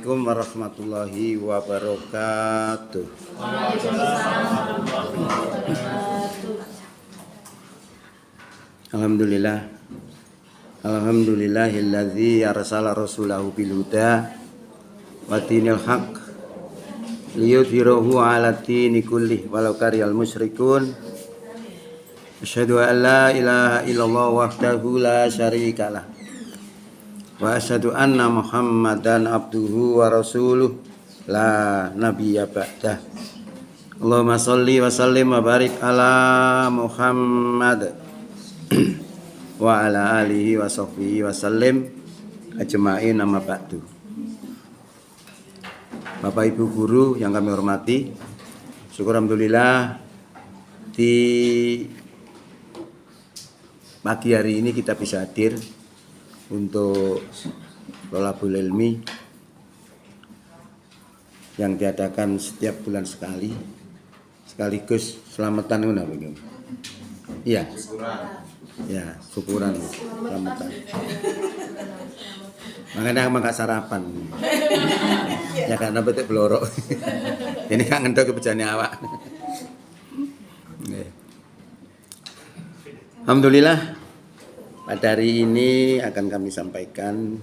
Assalamualaikum warahmatullahi wabarakatuh. Alhamdulillah. Alhamdulillahilladzi arsala rasulahu bil huda wa dinil haq liyudhhirahu 'ala dini kullih walau karihal musyrikun. Asyhadu an la ilaha illallah wahdahu la syarikalah wa asyhadu anna Muhammadan abduhu wa rasuluh la nabiyya ba'dah. Allahumma shalli wa sallim wa barik ala Muhammad wa ala alihi wa sahbihi wa sallim ajma'in, amma ba'du. Bapak Ibu guru yang kami hormati, syukur alhamdulillah di pagi hari ini kita bisa hadir untuk Thalabul Ilmi yang diadakan setiap bulan sekali, sekaligus selamatan begini. Iya. Ya, syukuran selamatan. Makanya emang gak sarapan. Ya karena betul belorok. Ini kan ngendok kebejane awak. Alhamdulillah. Pada hari ini akan kami sampaikan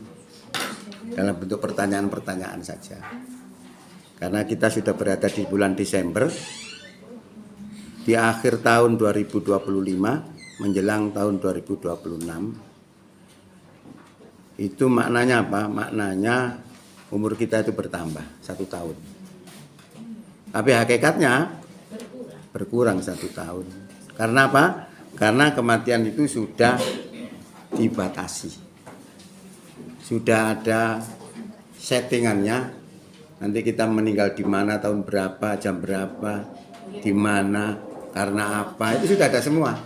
dalam bentuk pertanyaan-pertanyaan saja. Karena kita sudah berada di bulan Desember, di akhir tahun 2025, menjelang tahun 2026. Itu maknanya apa? Maknanya umur kita itu bertambah 1 tahun. Tapi hakikatnya berkurang 1 tahun. Karena apa? Karena kematian itu sudah dibatasi, sudah ada settingannya. Nanti kita meninggal di mana, tahun berapa, jam berapa, di mana, karena apa, itu sudah ada semua.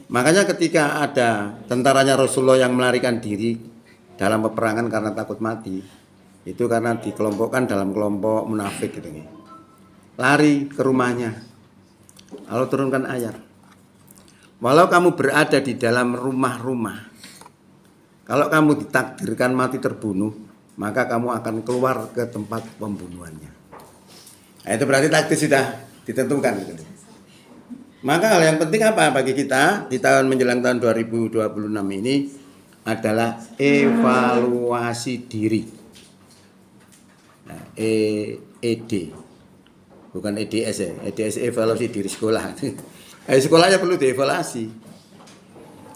Makanya ketika ada tentaranya Rasulullah yang melarikan diri dalam peperangan karena takut mati, itu karena dikelompokkan dalam kelompok munafik gitu. Lari ke rumahnya, Allah turunkan ayat. Walau kamu berada di dalam rumah-rumah, kalau kamu ditakdirkan mati terbunuh, maka kamu akan keluar ke tempat pembunuhannya. Nah, itu berarti takdir sudah ditentukan. Gitu. Maka hal yang penting apa bagi kita di tahun menjelang tahun 2026 ini adalah evaluasi diri. Nah, ED, bukan EDS ya, EDS evaluasi diri sekolah. Sekolahnya perlu dievaluasi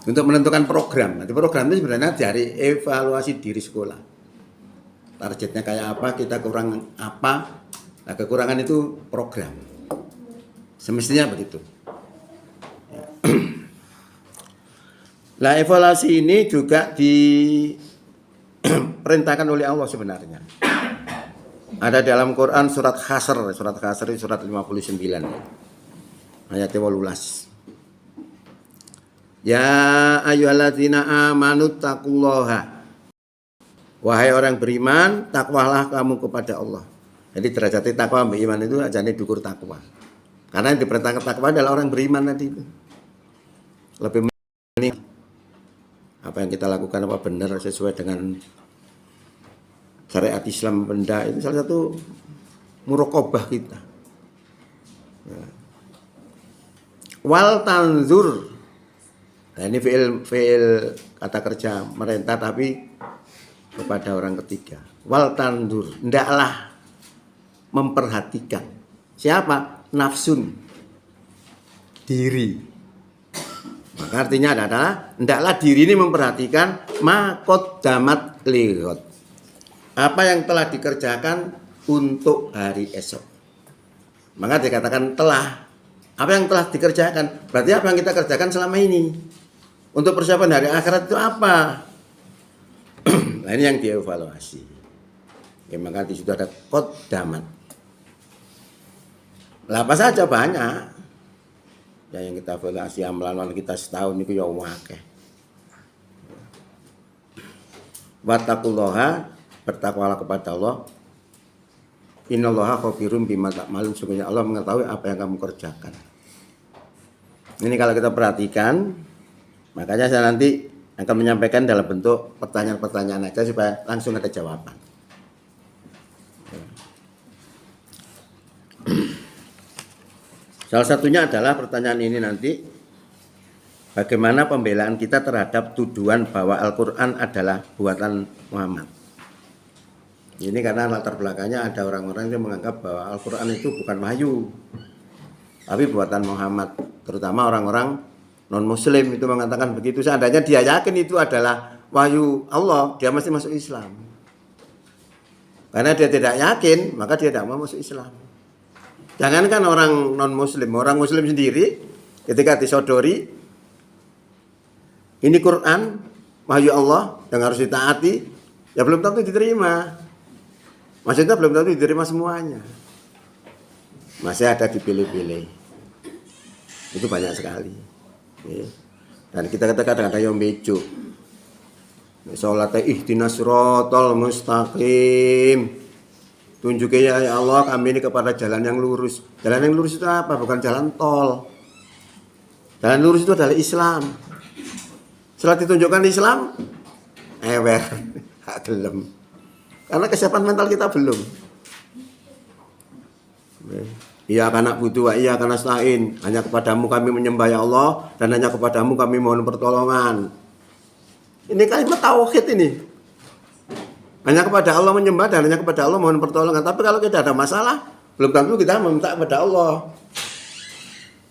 untuk menentukan program. Nanti program itu sebenarnya dari evaluasi diri sekolah. Targetnya kayak apa, kita kurang apa, nah kekurangan itu program. Semestinya begitu. Nah, evaluasi ini juga diperintahkan oleh Allah sebenarnya. Ada dalam Quran surat Hasr itu surat 59. Ayat 18. Ya ayyuhalladzina amanu taqullaha. Wahai orang beriman, takwalah kamu kepada Allah. Jadi derajat takwa mbak iman itu ajane dukur takwa. Karena yang diperintahkan takwa adalah orang beriman tadi itu. Lebih ini apa yang kita lakukan apa benar sesuai dengan syariat Islam benda itu salah satu muraqabah kita. Ya. Wal tanzur. Nah, ini fi'il kata kerja merintah tapi kepada orang ketiga. Wal tanzur, hendaklah memperhatikan. Siapa? Nafsun. Diri. Maka artinya adalah hendaklah diri ini memperhatikan maqaddamat lighad. Apa yang telah dikerjakan untuk hari esok. Maka dikatakan telah. Apa yang telah dikerjakan? Berarti apa yang kita kerjakan selama ini? Untuk persiapan hari akhirat itu apa? Nah, ini yang dievaluasi. Ya, maka di situ ada qaddamat. Lah apa saja banyak. Ya, yang kita evaluasi amalan kita setahun itu ya akeh. Wattaqullaha, bertakwalah kepada Allah. Innallaha khabirum bima ta'malun, sungguhnya Allah mengetahui apa yang kamu kerjakan. Ini kalau kita perhatikan, makanya saya nanti akan menyampaikan dalam bentuk pertanyaan-pertanyaan aja supaya langsung ada jawaban. Salah satunya adalah pertanyaan ini nanti, bagaimana pembelaan kita terhadap tuduhan bahwa Al-Quran adalah buatan Muhammad. Ini karena latar belakangnya ada orang-orang yang menganggap bahwa Al-Quran itu bukan wahyu, tapi buatan Muhammad. Terutama orang-orang non-muslim itu mengatakan begitu. Seandainya dia yakin itu adalah wahyu Allah, dia mesti masuk Islam. Karena dia tidak yakin, maka dia tidak mau masuk Islam. Jangankan orang non-muslim, orang muslim sendiri ketika disodori ini Quran, wahyu Allah yang harus ditaati, ya belum tentu diterima. Maksudnya belum tentu diterima semuanya. Masih ada dipilih-pilih. Itu banyak sekali. Dan kita katakan ada yang bejo. Sholatnya ihdinas siratal mustaqim. Tunjukinya ya Allah kami ini kepada jalan yang lurus. Jalan yang lurus itu apa? Bukan jalan tol. Jalan lurus itu adalah Islam. Setelah ditunjukkan Islam, gak gelem. Karena kesiapan mental kita belum. Iya karena butuh, iya karena nasta'in. Hanya kepadamu kami menyembah ya Allah, dan hanya kepadamu kami mohon pertolongan. Ini kalimat tauhid ini. Hanya kepada Allah menyembah dan hanya kepada Allah mohon pertolongan. Tapi kalau kita ada masalah, belum tentu kita meminta kepada Allah.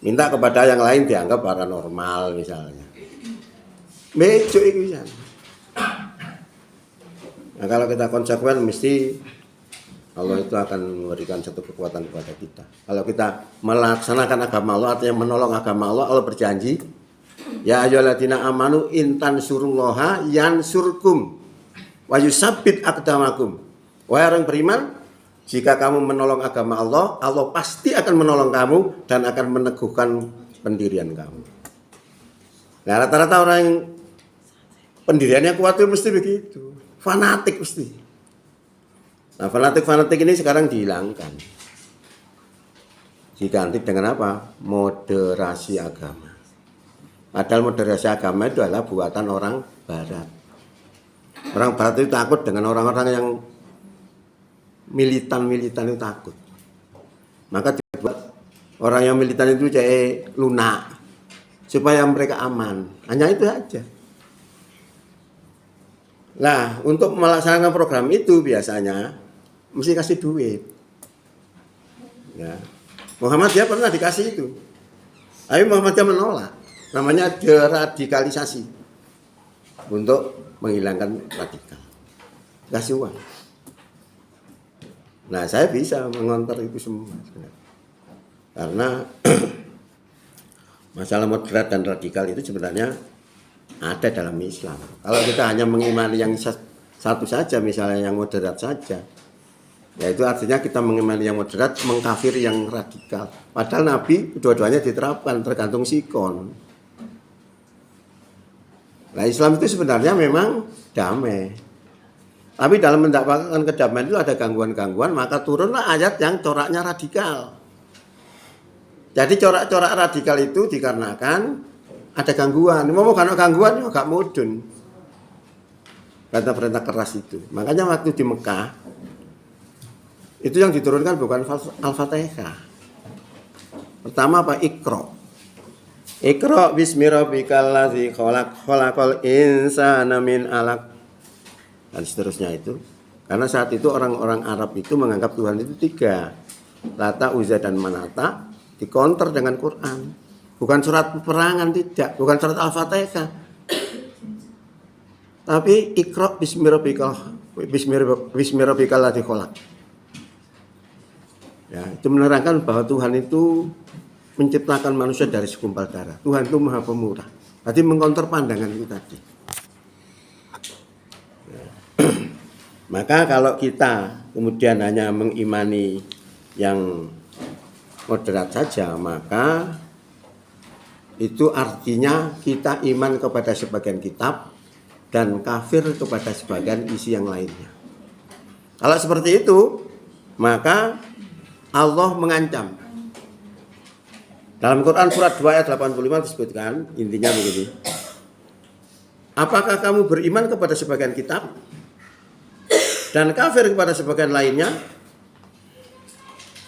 Minta kepada yang lain dianggap paranormal misalnya. Bejo itu ya. Nah, kalau kita konsekuen mesti Allah itu akan memberikan satu kekuatan kepada kita. Kalau kita melaksanakan agama Allah, artinya menolong agama Allah, Allah berjanji, ya ayyuhalladzina amanu intan surullaha yansurkum wa yusabbit aqdamakum. Wahai orang beriman, jika kamu menolong agama Allah, Allah pasti akan menolong kamu dan akan meneguhkan pendirian kamu. Nah, rata-rata orang yang pendiriannya kuat itu mesti begitu. Fanatik mesti. Nah, fanatik-fanatik ini sekarang dihilangkan. Diganti dengan apa? Moderasi agama. Padahal moderasi agama itu adalah buatan orang Barat. Orang Barat itu takut dengan orang-orang yang militan itu takut. Maka dibuat orang yang militan itu jadi lunak supaya mereka aman. Hanya itu saja. Nah, untuk melaksanakan program itu biasanya mesti kasih duit. Ya. Muhammadiyah pernah dikasih itu. Tapi Muhammadiyah menolak. Namanya deradikalisasi. Untuk menghilangkan radikal. Kasih uang. Nah, saya bisa mengontor itu semua. Karena masalah moderat dan radikal itu sebenarnya ada dalam Islam. Kalau kita hanya mengimani yang satu saja, misalnya yang moderat saja, ya itu artinya kita mengimani yang moderat, mengkafiri yang radikal. Padahal Nabi dua-duanya diterapkan, tergantung sikon. Nah, Islam itu sebenarnya memang damai. Tapi dalam mendapatkan kedamaian itu ada gangguan-gangguan, maka turunlah ayat yang coraknya radikal. Jadi corak-corak radikal itu dikarenakan ada gangguan. Mau karena gangguan ya gak mudun. Perintah-perintah keras itu. Makanya waktu di Mekah itu yang diturunkan bukan Al-Fatihah. Pertama apa? Iqra bismi rabbikal ladzi khalaq, khalaqal insana min 'alaq. Dan seterusnya itu. Karena saat itu orang-orang Arab itu menganggap Tuhan itu tiga. Lata, Uzza dan Manata dikonter dengan Quran. Bukan surat peperangan, tidak. Bukan surat Al-Fatihah. Tapi Iqra bismi rabbikal ladzi khalaq. Ya, itu menerangkan bahwa Tuhan itu menciptakan manusia dari segumpal darah. Tuhan itu Maha Pemurah. Tadi mengkonter pandangan itu tadi. Ya. Maka kalau kita kemudian hanya mengimani yang moderat saja, maka itu artinya kita iman kepada sebagian kitab dan kafir kepada sebagian isi yang lainnya. Kalau seperti itu, maka Allah mengancam. Dalam Quran surat 2 ayat 85 disebutkan, intinya begini. Apakah kamu beriman kepada sebagian kitab dan kafir kepada sebagian lainnya?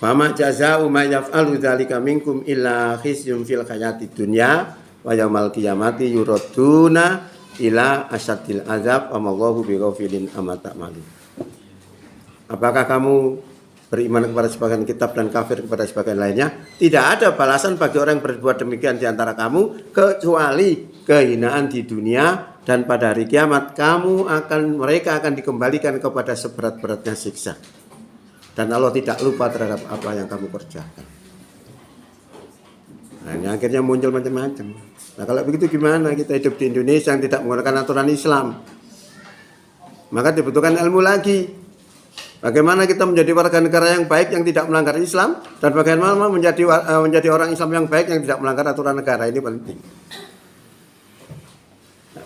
Fama jazaa'u may yaf'alu dzalika minkum illa khizyun fil hayatid dunya wa yaumal qiyamati yuraduna ila asyadil azab wa mallahu bighafilin amma ta'malun. Apakah kamu beriman kepada sebagian kitab dan kafir kepada sebagian lainnya? Tidak ada balasan bagi orang yang berbuat demikian di antara kamu kecuali kehinaan di dunia, dan pada hari kiamat mereka akan dikembalikan kepada seberat-beratnya siksa. Dan Allah tidak lupa terhadap apa yang kamu kerjakan. Nah, ini akhirnya muncul macam-macam. Nah, kalau begitu gimana kita hidup di Indonesia yang tidak menggunakan aturan Islam? Maka dibutuhkan ilmu lagi. Bagaimana kita menjadi warga negara yang baik yang tidak melanggar Islam, dan bagaimana menjadi orang Islam yang baik yang tidak melanggar aturan negara, ini penting.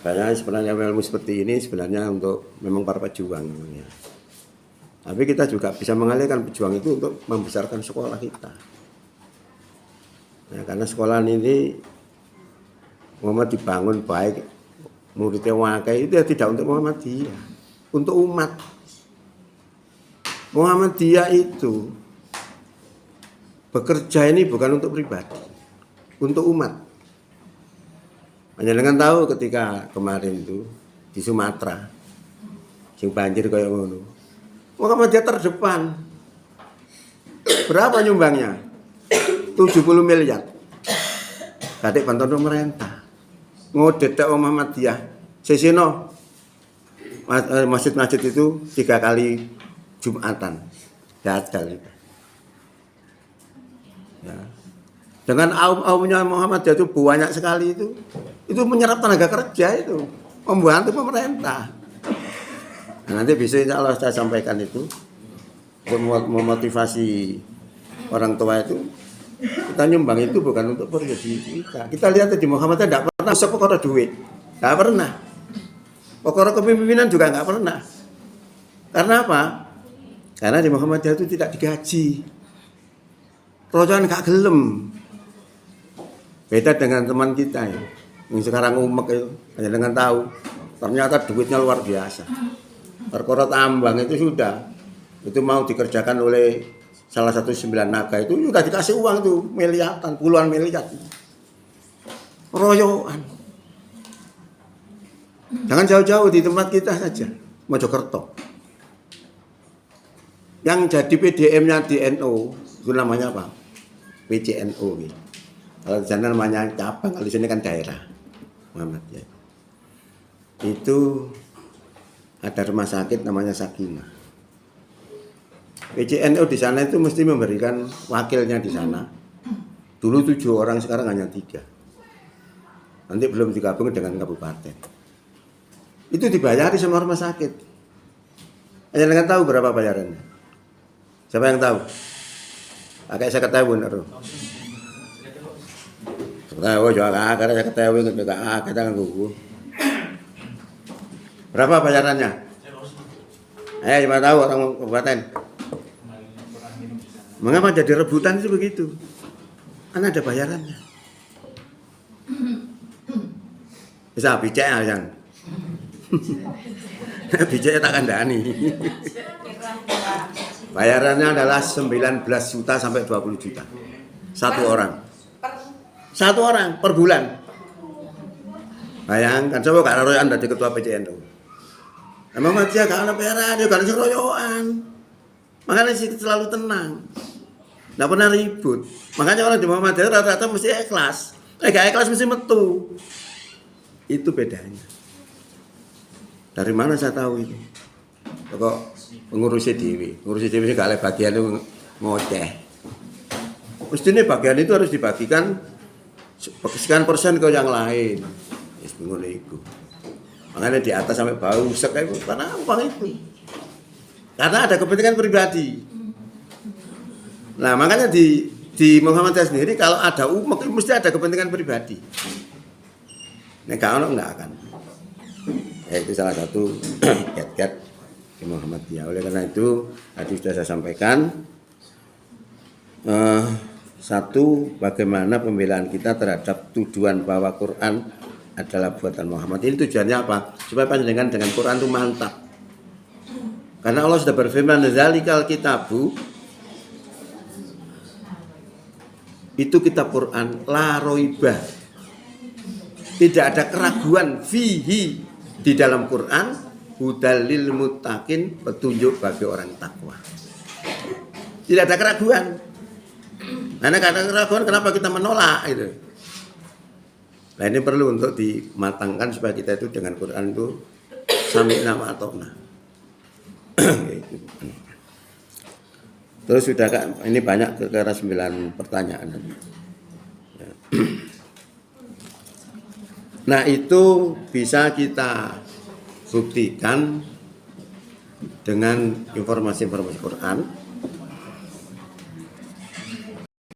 Nah, sebenarnya ilmu seperti ini sebenarnya untuk memang para pejuang. Ya. Tapi kita juga bisa mengalihkan pejuang itu untuk membesarkan sekolah kita. Nah, karena sekolah ini Muhammad dibangun baik, muridnya wakai itu ya tidak untuk Muhammadiyah, untuk umat. Muhammadiyah itu bekerja ini bukan untuk pribadi, untuk umat. Panjenengan tahu ketika kemarin itu di Sumatera, sing banjir kayak ngono, Muhammadiyah terdepan. Berapa nyumbangnya? 70 miliar. Kadek bantuan pemerintah. Ngodet Muhammadiyah. Sesino masjid-masjid itu 3 kali Jumatan. Gagal itu. Ya. Dengan aum-aumnya Muhammadiyah itu banyak sekali itu menyerap tenaga kerja itu, membantu pemerintah. Nah, nanti bisa insya Allah saya sampaikan itu untuk memotivasi orang tua itu. Kita nyumbang itu bukan untuk pribadi kita. Kita lihat di Muhammadiyah tidak pernah sepokor duit, tidak pernah. Pokok kepemimpinan juga nggak pernah. Karena apa? Karena di Muhammadiyah itu tidak digaji. Rojoan gak gelem. Beda dengan teman kita ya, yang sekarang umek itu, hanya dengan tahu. Ternyata duitnya luar biasa. Perkara tambang itu sudah, itu mau dikerjakan oleh salah satu 9 naga itu sudah dikasih uang tuh miliaran, puluhan miliar. Royoan. Jangan jauh-jauh di tempat kita saja, Mojokerto. Yang jadi PDM-nya di NU itu namanya apa? PCNU gitu. Kalau di sana namanya cabang, kalau di sini kan daerah Muhammadiyah. Itu ada rumah sakit namanya Sakinah. PCNU di sana itu mesti memberikan wakilnya di sana. Dulu 7 orang, sekarang hanya 3. Nanti belum digabung dengan kabupaten. Itu dibayari sama rumah sakit. Hanya dengan tahu berapa bayarannya? Siapa yang tahu? Kakek saya ketahui benar. Tahu juga karena saya ketahui juga kita kan gugu. Berapa bayarannya? Cuma tahu orang kabupaten. Mengapa jadi rebutan itu begitu? Kan ada bayarannya. Bisa bicara yang. Bicara tak kandani. Bayarannya adalah 19 juta sampai 20 juta. Satu orang per bulan. Bayangkan, coba Kak Royoan dari ketua PCNU. Emang Muhammadiyah gak ada bayaran, dia gak ada royoan. Makanya sih selalu tenang. Gak pernah ribut. Makanya orang di Muhammadiyah rata-rata mesti ikhlas. Gak ikhlas mesti metu. Itu bedanya. Dari mana saya tahu itu? Pokok ngurusi dewi gak ada bagian itu ngoceh. Mestinya bagian itu harus dibagikan sekian persen ke yang lain. Makanya di atas sampai bau sekai itu karena uang itu. Karena ada kepentingan pribadi. Nah makanya di Muhammadiyah sendiri kalau ada umat mesti ada kepentingan pribadi. Nah kalau nggak akan. Ya, itu salah satu kiat-kiat di Muhammadiyah. Oleh karena itu tadi sudah saya sampaikan satu, bagaimana pembelaan kita terhadap tuduhan bahwa Quran adalah buatan Muhammad. Ini tujuannya apa? Supaya panjenengan dengan Quran itu mantap. Karena Allah sudah berfirman, "Dzalikal kitabu itu kitab Quran la roibah. Tidak ada keraguan fihi di dalam Quran, hudalil muttaqin, petunjuk bagi orang takwa. Tidak ada keraguan. Karena ada keraguan kenapa kita menolak itu. Nah ini perlu untuk dimatangkan supaya kita itu dengan Quran itu sami'na wa ata'na. Terus sudah Kak, ini banyak kira 9 pertanyaan. Nah itu bisa kita buktikan dengan informasi-informasi Quran